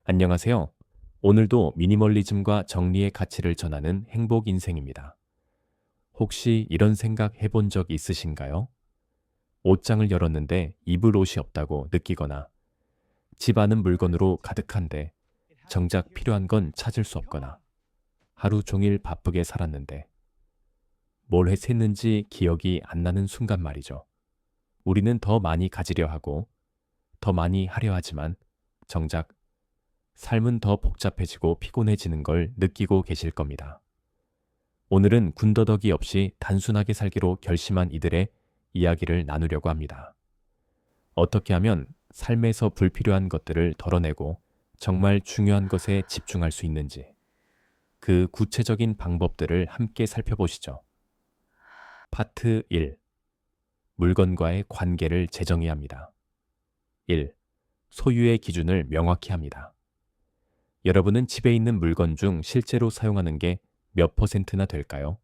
안녕하세요. 오늘도 미니멀리즘과 정리의 가치를 전하는 행복 인생입니다. 혹시 이런 생각 해본 적 있으신가요? 옷장을 열었는데 입을 옷이 없다고 느끼거나 집 안은 물건으로 가득한데 정작 필요한 건 찾을 수 없거나 하루 종일 바쁘게 살았는데 뭘 했는지 기억이 안 나는 순간 말이죠. 우리는 더 많이 가지려 하고 더 많이 하려 하지만 정작 삶은 더 복잡해지고 피곤해지는 걸 느끼고 계실 겁니다. 오늘은 군더더기 없이 단순하게 살기로 결심한 이들의 이야기를 나누려고 합니다. 어떻게 하면 삶에서 불필요한 것들을 덜어내고 정말 중요한 것에 집중할 수 있는지, 그 구체적인 방법들을 함께 살펴보시죠. 파트 1. 물건과의 관계를 재정의해야 합니다. 1. 소유의 기준을 명확히 합니다. 여러분은 집에 있는 물건 중 실제로 사용하는 게 몇 %나 될까요?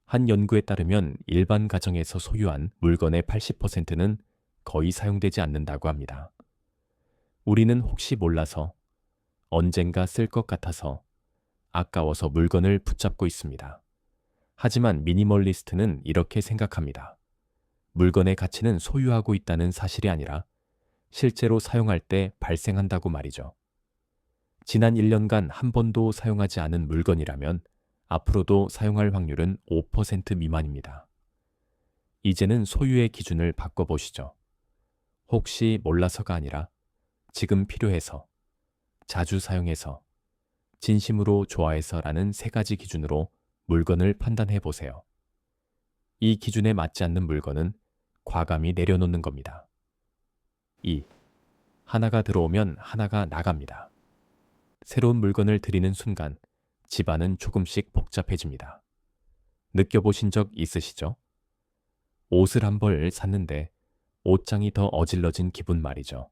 한 연구에 따르면 일반 가정에서 소유한 물건의 80%는 거의 사용되지 않는다고 합니다. 우리는 혹시 몰라서 언젠가 쓸 것 같아서 아까워서 물건을 붙잡고 있습니다. 하지만 미니멀리스트는 이렇게 생각합니다. 물건의 가치는 소유하고 있다는 사실이 아니라 실제로 사용할 때 발생한다고 말이죠. 지난 1년간 한 번도 사용하지 않은 물건이라면 앞으로도 사용할 확률은 5% 미만입니다. 이제는 소유의 기준을 바꿔보시죠. 혹시 몰라서가 아니라 지금 필요해서, 자주 사용해서, 진심으로 좋아해서라는 세 가지 기준으로 물건을 판단해 보세요. 이 기준에 맞지 않는 물건은 과감히 내려놓는 겁니다. 2. 하나가 들어오면 하나가 나갑니다. 새로운 물건을 들이는 순간 집안은 조금씩 복잡해집니다. 느껴보신 적 있으시죠? 옷을 한 벌 샀는데 옷장이 더 어질러진 기분 말이죠.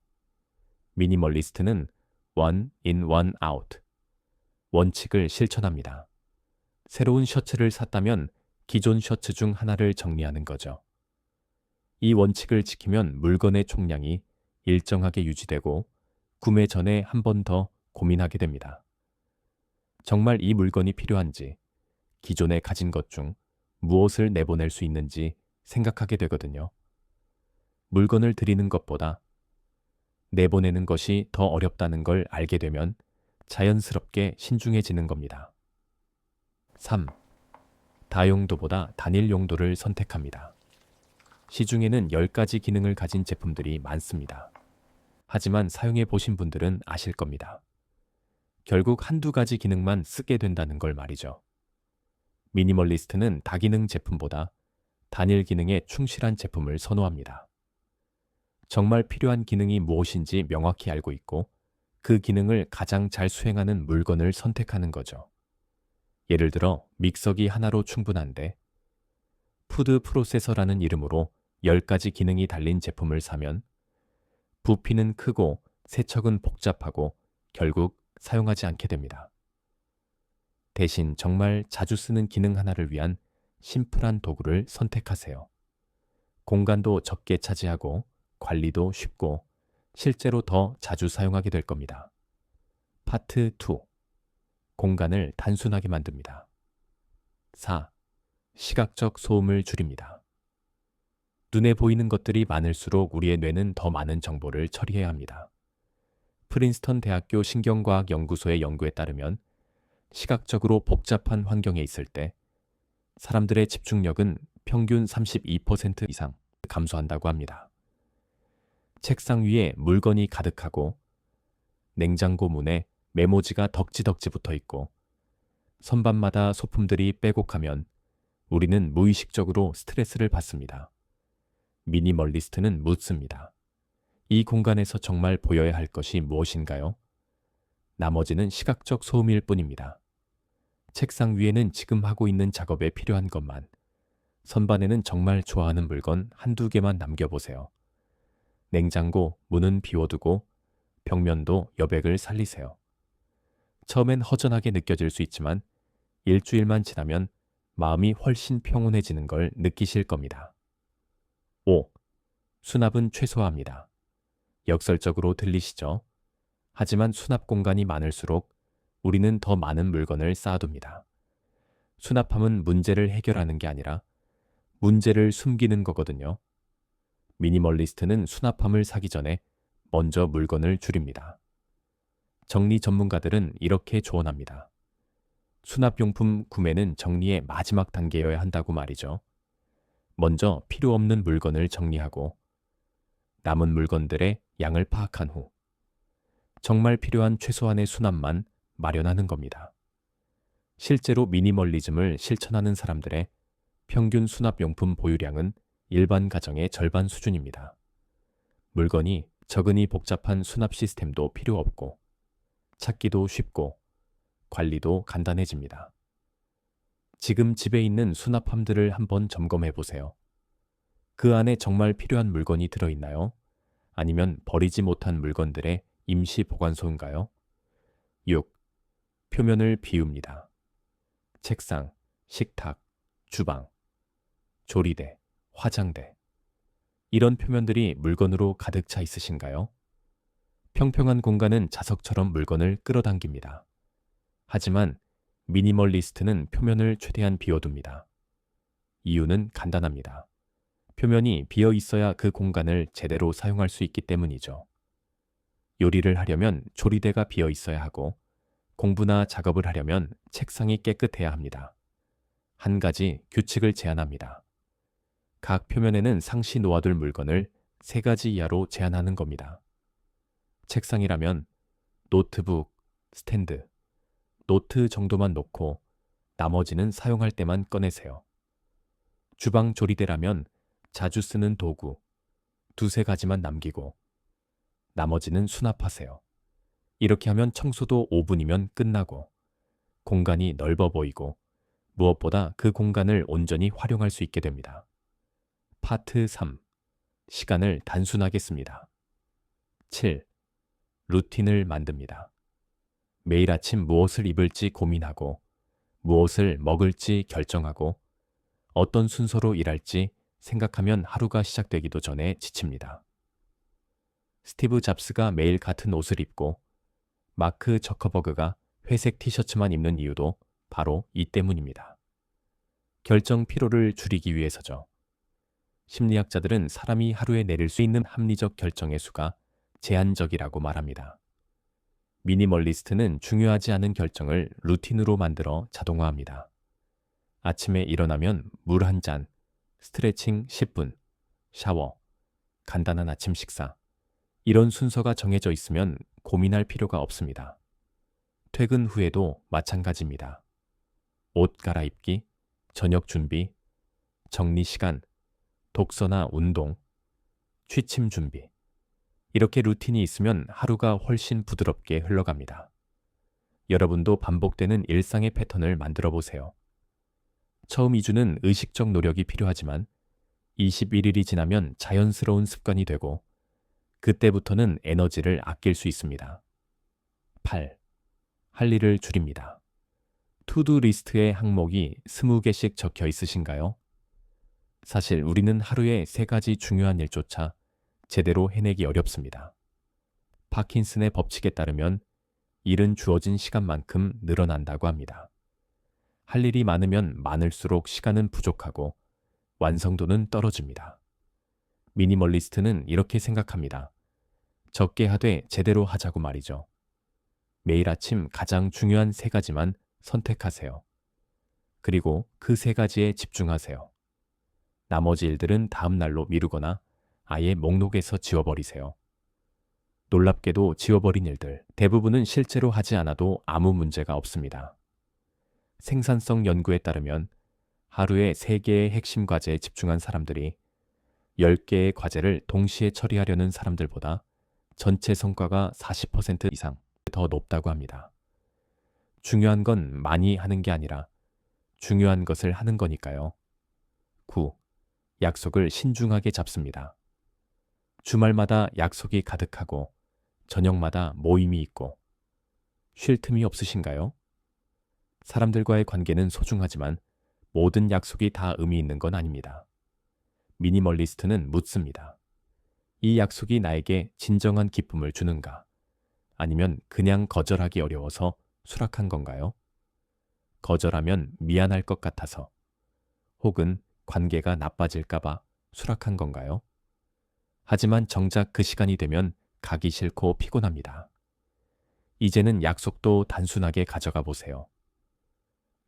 미니멀리스트는 one in, one out 원칙을 실천합니다. 새로운 셔츠를 샀다면 기존 셔츠 중 하나를 정리하는 거죠. 이 원칙을 지키면 물건의 총량이 일정하게 유지되고 구매 전에 한 번 더 고민하게 됩니다. 정말 이 물건이 필요한지, 기존에 가진 것 중 무엇을 내보낼 수 있는지 생각하게 되거든요. 물건을 드리는 것보다 내보내는 것이 더 어렵다는 걸 알게 되면 자연스럽게 신중해지는 겁니다. 3. 다용도보다 단일 용도를 선택합니다. 시중에는 10가지 기능을 가진 제품들이 많습니다. 하지만 사용해 보신 분들은 아실 겁니다. 결국 한두 가지 기능만 쓰게 된다는 걸 말이죠. 미니멀리스트는 다기능 제품보다 단일 기능에 충실한 제품을 선호합니다. 정말 필요한 기능이 무엇인지 명확히 알고 있고 그 기능을 가장 잘 수행하는 물건을 선택하는 거죠. 예를 들어 믹서기 하나로 충분한데 푸드 프로세서라는 이름으로 10가지 기능이 달린 제품을 사면 부피는 크고 세척은 복잡하고 결국 사용하지 않게 됩니다. 대신 정말 자주 쓰는 기능 하나를 위한 심플한 도구를 선택하세요. 공간도 적게 차지하고 관리도 쉽고 실제로 더 자주 사용하게 될 겁니다. 파트 2. 공간을 단순하게 만듭니다. 4. 시각적 소음을 줄입니다. 눈에 보이는 것들이 많을수록 우리의 뇌는 더 많은 정보를 처리해야 합니다. 프린스턴 대학교 신경과학 연구소의 연구에 따르면 시각적으로 복잡한 환경에 있을 때 사람들의 집중력은 평균 32% 이상 감소한다고 합니다. 책상 위에 물건이 가득하고 냉장고 문에 메모지가 덕지덕지 붙어 있고 선반마다 소품들이 빼곡하면 우리는 무의식적으로 스트레스를 받습니다. 미니멀리스트는 묻습니다. 이 공간에서 정말 보여야 할 것이 무엇인가요? 나머지는 시각적 소음일 뿐입니다. 책상 위에는 지금 하고 있는 작업에 필요한 것만, 선반에는 정말 좋아하는 물건 한두 개만 남겨보세요. 냉장고 문은 비워두고 벽면도 여백을 살리세요. 처음엔 허전하게 느껴질 수 있지만 일주일만 지나면 마음이 훨씬 평온해지는 걸 느끼실 겁니다. 5. 수납은 최소화합니다. 역설적으로 들리시죠? 하지만 수납 공간이 많을수록 우리는 더 많은 물건을 쌓아둡니다. 수납함은 문제를 해결하는 게 아니라 문제를 숨기는 거거든요. 미니멀리스트는 수납함을 사기 전에 먼저 물건을 줄입니다. 정리 전문가들은 이렇게 조언합니다. 수납용품 구매는 정리의 마지막 단계여야 한다고 말이죠. 먼저 필요 없는 물건을 정리하고 남은 물건들의 양을 파악한 후 정말 필요한 최소한의 수납만 마련하는 겁니다. 실제로 미니멀리즘을 실천하는 사람들의 평균 수납용품 보유량은 일반 가정의 절반 수준입니다. 물건이 적으니 복잡한 수납 시스템도 필요 없고 찾기도 쉽고 관리도 간단해집니다. 지금 집에 있는 수납함들을 한번 점검해 보세요. 그 안에 정말 필요한 물건이 들어있나요? 아니면 버리지 못한 물건들의 임시 보관소인가요? 6. 표면을 비웁니다. 책상, 식탁, 주방, 조리대, 화장대. 이런 표면들이 물건으로 가득 차 있으신가요? 평평한 공간은 자석처럼 물건을 끌어당깁니다. 하지만 미니멀리스트는 표면을 최대한 비워둡니다. 이유는 간단합니다. 표면이 비어 있어야 그 공간을 제대로 사용할 수 있기 때문이죠. 요리를 하려면 조리대가 비어 있어야 하고 공부나 작업을 하려면 책상이 깨끗해야 합니다. 한 가지 규칙을 제안합니다. 각 표면에는 상시 놓아둘 물건을 3가지 이하로 제한하는 겁니다. 책상이라면 노트북, 스탠드, 노트 정도만 놓고 나머지는 사용할 때만 꺼내세요. 주방 조리대라면 자주 쓰는 도구, 2-3가지만 남기고 나머지는 수납하세요. 이렇게 하면 청소도 5분이면 끝나고 공간이 넓어 보이고 무엇보다 그 공간을 온전히 활용할 수 있게 됩니다. 파트 3. 시간을 단순하게 씁니다. 7. 루틴을 만듭니다. 매일 아침 무엇을 입을지 고민하고 무엇을 먹을지 결정하고 어떤 순서로 일할지 생각하면 하루가 시작되기도 전에 지칩니다. 스티브 잡스가 매일 같은 옷을 입고 마크 저커버그가 회색 티셔츠만 입는 이유도 바로 이 때문입니다. 결정 피로를 줄이기 위해서죠. 심리학자들은 사람이 하루에 내릴 수 있는 합리적 결정의 수가 제한적이라고 말합니다. 미니멀리스트는 중요하지 않은 결정을 루틴으로 만들어 자동화합니다. 아침에 일어나면 물 한 잔, 스트레칭 10분, 샤워, 간단한 아침 식사. 이런 순서가 정해져 있으면 고민할 필요가 없습니다. 퇴근 후에도 마찬가지입니다. 옷 갈아입기, 저녁 준비, 정리 시간, 독서나 운동, 취침 준비. 이렇게 루틴이 있으면 하루가 훨씬 부드럽게 흘러갑니다. 여러분도 반복되는 일상의 패턴을 만들어 보세요. 처음 2주는 의식적 노력이 필요하지만 21일이 지나면 자연스러운 습관이 되고 그때부터는 에너지를 아낄 수 있습니다. 8. 할 일을 줄입니다. 투두 리스트의 항목이 20개씩 적혀 있으신가요? 사실 우리는 하루에 3가지 중요한 일조차 제대로 해내기 어렵습니다. 파킨슨의 법칙에 따르면 일은 주어진 시간만큼 늘어난다고 합니다. 할 일이 많으면 많을수록 시간은 부족하고 완성도는 떨어집니다. 미니멀리스트는 이렇게 생각합니다. 적게 하되 제대로 하자고 말이죠. 매일 아침 가장 중요한 3가지만 선택하세요. 그리고 그 3가지에 집중하세요. 나머지 일들은 다음 날로 미루거나 아예 목록에서 지워버리세요. 놀랍게도 지워버린 일들 대부분은 실제로 하지 않아도 아무 문제가 없습니다. 생산성 연구에 따르면 하루에 3개의 핵심 과제에 집중한 사람들이 10개의 과제를 동시에 처리하려는 사람들보다 전체 성과가 40% 이상 더 높다고 합니다. 중요한 건 많이 하는 게 아니라 중요한 것을 하는 거니까요. 9. 약속을 신중하게 잡습니다. 주말마다 약속이 가득하고 저녁마다 모임이 있고 쉴 틈이 없으신가요? 사람들과의 관계는 소중하지만 모든 약속이 다 의미 있는 건 아닙니다. 미니멀리스트는 묻습니다. 이 약속이 나에게 진정한 기쁨을 주는가? 아니면 그냥 거절하기 어려워서 수락한 건가요? 거절하면 미안할 것 같아서, 혹은 관계가 나빠질까봐 수락한 건가요? 하지만 정작 그 시간이 되면 가기 싫고 피곤합니다. 이제는 약속도 단순하게 가져가 보세요.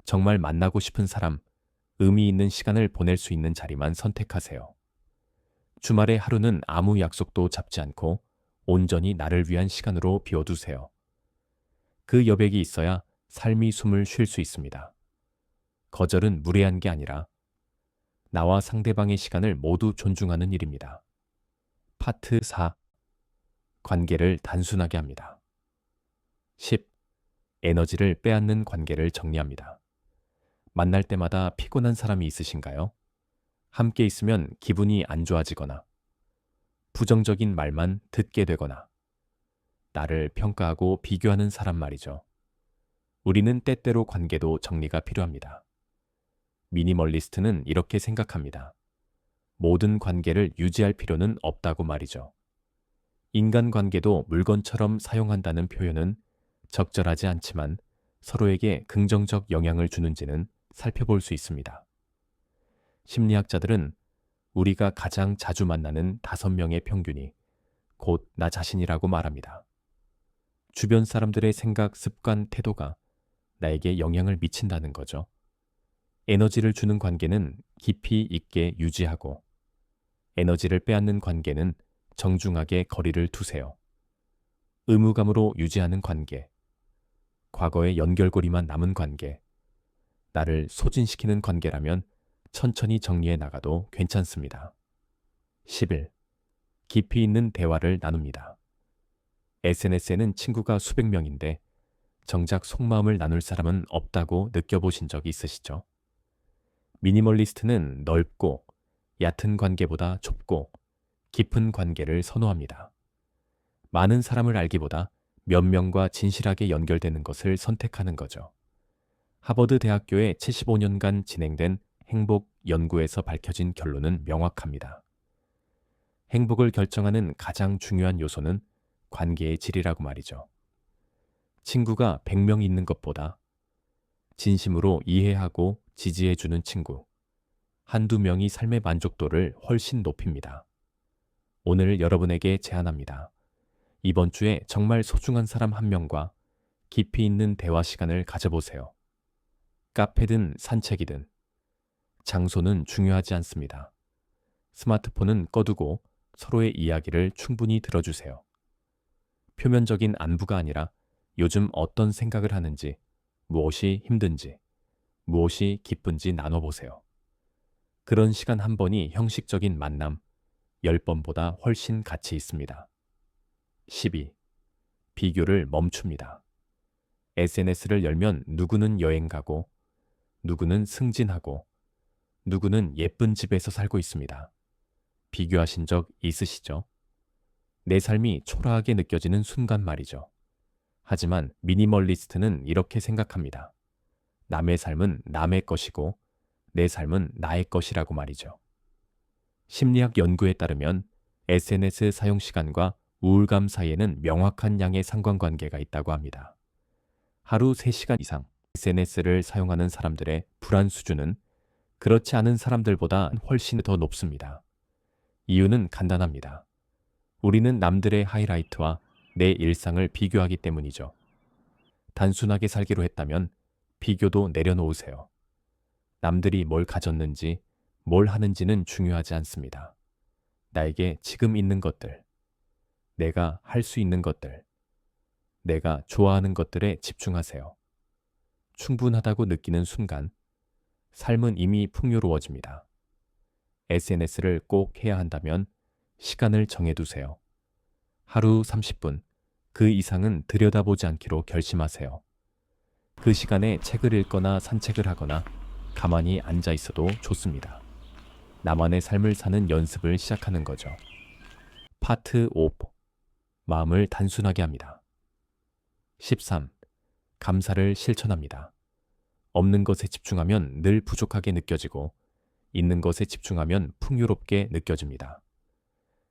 정말 만나고 싶은 사람, 의미 있는 시간을 보낼 수 있는 자리만 선택하세요. 주말에 하루는 아무 약속도 잡지 않고 온전히 나를 위한 시간으로 비워두세요. 그 여백이 있어야 삶이 숨을 쉴 수 있습니다. 거절은 무례한 게 아니라 나와 상대방의 시간을 모두 존중하는 일입니다. 파트 4. 관계를 단순하게 합니다. 10. 에너지를 빼앗는 관계를 정리합니다. 만날 때마다 피곤한 사람이 있으신가요? 함께 있으면 기분이 안 좋아지거나, 부정적인 말만 듣게 되거나, 나를 평가하고 비교하는 사람 말이죠. 우리는 때때로 관계도 정리가 필요합니다. 미니멀리스트는 이렇게 생각합니다. 모든 관계를 유지할 필요는 없다고 말이죠. 인간관계도 물건처럼 사용한다는 표현은 적절하지 않지만 서로에게 긍정적 영향을 주는지는 살펴볼 수 있습니다. 심리학자들은 우리가 가장 자주 만나는 5명의 평균이 곧 나 자신이라고 말합니다. 주변 사람들의 생각, 습관, 태도가 나에게 영향을 미친다는 거죠. 에너지를 주는 관계는 깊이 있게 유지하고, 에너지를 빼앗는 관계는 정중하게 거리를 두세요. 의무감으로 유지하는 관계, 과거의 연결고리만 남은 관계, 나를 소진시키는 관계라면 천천히 정리해 나가도 괜찮습니다. 11. 깊이 있는 대화를 나눕니다. SNS에는 친구가 수백 명인데 정작 속마음을 나눌 사람은 없다고 느껴보신 적 있으시죠? 미니멀리스트는 넓고 얕은 관계보다 좁고 깊은 관계를 선호합니다. 많은 사람을 알기보다 몇 명과 진실하게 연결되는 것을 선택하는 거죠. 하버드 대학교의 75년간 진행된 행복 연구에서 밝혀진 결론은 명확합니다. 행복을 결정하는 가장 중요한 요소는 관계의 질이라고 말이죠. 친구가 100명 있는 것보다 진심으로 이해하고 지지해주는 친구, 한두 명이 삶의 만족도를 훨씬 높입니다. 오늘 여러분에게 제안합니다. 이번 주에 정말 소중한 사람 한 명과 깊이 있는 대화 시간을 가져보세요. 카페든 산책이든 장소는 중요하지 않습니다. 스마트폰은 꺼두고 서로의 이야기를 충분히 들어주세요. 표면적인 안부가 아니라 요즘 어떤 생각을 하는지, 무엇이 힘든지, 무엇이 기쁜지 나눠보세요. 그런 시간 한 번이 형식적인 만남 10번보다 훨씬 가치 있습니다. 12. 비교를 멈춥니다. SNS를 열면 누구는 여행 가고, 누구는 승진하고, 누구는 예쁜 집에서 살고 있습니다. 비교하신 적 있으시죠? 내 삶이 초라하게 느껴지는 순간 말이죠. 하지만 미니멀리스트는 이렇게 생각합니다. 남의 삶은 남의 것이고 내 삶은 나의 것이라고 말이죠. 심리학 연구에 따르면 SNS 사용 시간과 우울감 사이에는 명확한 양의 상관관계가 있다고 합니다. 하루 3시간 이상 SNS를 사용하는 사람들의 불안 수준은 그렇지 않은 사람들보다 훨씬 더 높습니다. 이유는 간단합니다. 우리는 남들의 하이라이트와 내 일상을 비교하기 때문이죠. 단순하게 살기로 했다면 비교도 내려놓으세요. 남들이 뭘 가졌는지, 뭘 하는지는 중요하지 않습니다. 나에게 지금 있는 것들, 내가 할 수 있는 것들, 내가 좋아하는 것들에 집중하세요. 충분하다고 느끼는 순간, 삶은 이미 풍요로워집니다. SNS를 꼭 해야 한다면 시간을 정해두세요. 하루 30분, 그 이상은 들여다보지 않기로 결심하세요. 그 시간에 책을 읽거나 산책을 하거나 가만히 앉아 있어도 좋습니다. 나만의 삶을 사는 연습을 시작하는 거죠. 파트 5. 마음을 단순하게 합니다. 13. 감사를 실천합니다. 없는 것에 집중하면 늘 부족하게 느껴지고 있는 것에 집중하면 풍요롭게 느껴집니다.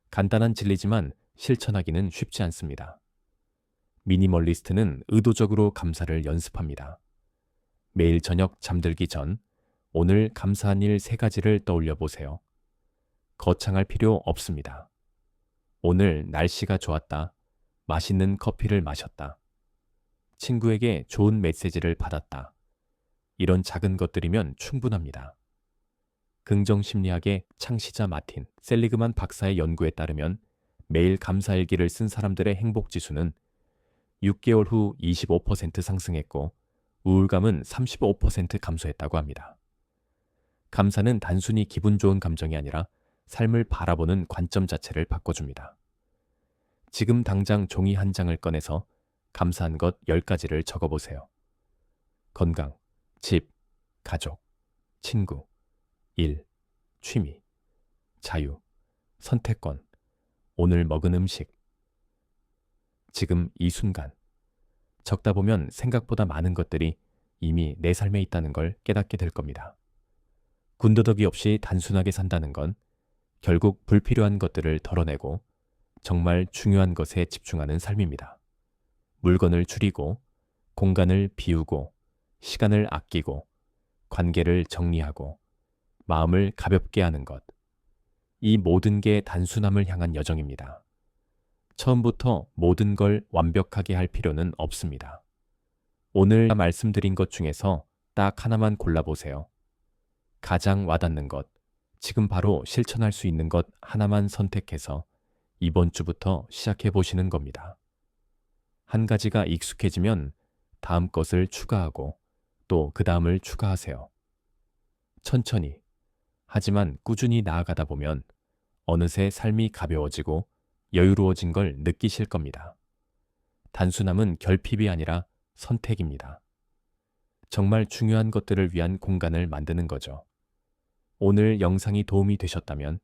간단한 진리지만 실천하기는 쉽지 않습니다. 미니멀리스트는 의도적으로 감사를 연습합니다. 매일 저녁 잠들기 전 오늘 감사한 일 3가지를 떠올려 보세요. 거창할 필요 없습니다. 오늘 날씨가 좋았다. 맛있는 커피를 마셨다. 친구에게 좋은 메시지를 받았다. 이런 작은 것들이면 충분합니다. 긍정심리학의 창시자 마틴 셀리그만 박사의 연구에 따르면 매일 감사일기를 쓴 사람들의 행복지수는 6개월 후 25% 상승했고 우울감은 35% 감소했다고 합니다. 감사는 단순히 기분 좋은 감정이 아니라 삶을 바라보는 관점 자체를 바꿔줍니다. 지금 당장 종이 한 장을 꺼내서 감사한 것 10가지를 적어보세요. 건강, 집, 가족, 친구, 일, 취미, 자유, 선택권, 오늘 먹은 음식. 지금 이 순간. 적다 보면 생각보다 많은 것들이 이미 내 삶에 있다는 걸 깨닫게 될 겁니다. 군더더기 없이 단순하게 산다는 건 결국 불필요한 것들을 덜어내고 정말 중요한 것에 집중하는 삶입니다. 물건을 줄이고, 공간을 비우고, 시간을 아끼고, 관계를 정리하고, 마음을 가볍게 하는 것. 이 모든 게 단순함을 향한 여정입니다. 처음부터 모든 걸 완벽하게 할 필요는 없습니다. 오늘 말씀드린 것 중에서 딱 하나만 골라보세요. 가장 와닿는 것, 지금 바로 실천할 수 있는 것 하나만 선택해서 이번 주부터 시작해 보시는 겁니다. 한 가지가 익숙해지면 다음 것을 추가하고 또 그 다음을 추가하세요. 천천히, 하지만 꾸준히 나아가다 보면 어느새 삶이 가벼워지고 여유로워진 걸 느끼실 겁니다. 단순함은 결핍이 아니라 선택입니다. 정말 중요한 것들을 위한 공간을 만드는 거죠. 오늘 영상이 도움이 되셨다면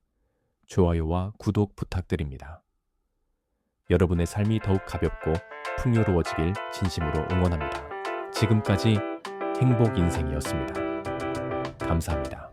좋아요와 구독 부탁드립니다. 여러분의 삶이 더욱 가볍고 풍요로워지길 진심으로 응원합니다. 지금까지 행복인생이었습니다. 감사합니다.